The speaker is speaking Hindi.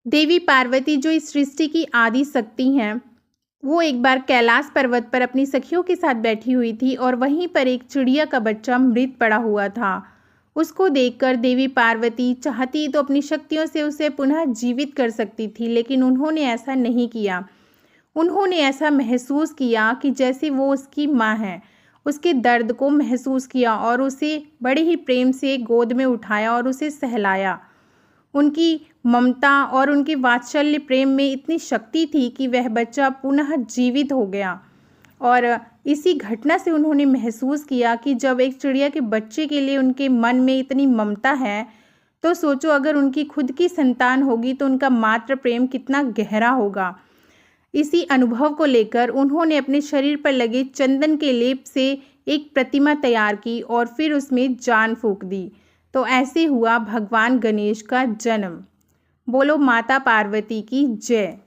देवी पार्वती जो इस सृष्टि की आदि शक्ति हैं, वो एक बार कैलाश पर्वत पर अपनी सखियों के साथ बैठी हुई थी और वहीं पर एक चिड़िया का बच्चा मृत पड़ा हुआ था। उसको देखकर देवी पार्वती चाहती तो अपनी शक्तियों से उसे पुनः जीवित कर सकती थी, लेकिन उन्होंने ऐसा नहीं किया। उन्होंने ऐसा महसूस किया कि जैसे वो उसकी माँ है। उसके दर्द को महसूस किया और उसे बड़े ही प्रेम से गोद में उठाया और उसे सहलाया। उनकी ममता और उनके वात्सल्य प्रेम में इतनी शक्ति थी कि वह बच्चा पुनः जीवित हो गया। और इसी घटना से उन्होंने महसूस किया कि जब एक चिड़िया के बच्चे के लिए उनके मन में इतनी ममता है, तो सोचो अगर उनकी खुद की संतान होगी तो उनका मातृ प्रेम कितना गहरा होगा। इसी अनुभव को लेकर उन्होंने अपने शरीर पर लगे चंदन के लेप से एक प्रतिमा तैयार की और फिर उसमें जान फूंक दी। तो ऐसे हुआ भगवान गणेश का जन्म। बोलो माता पार्वती की जय।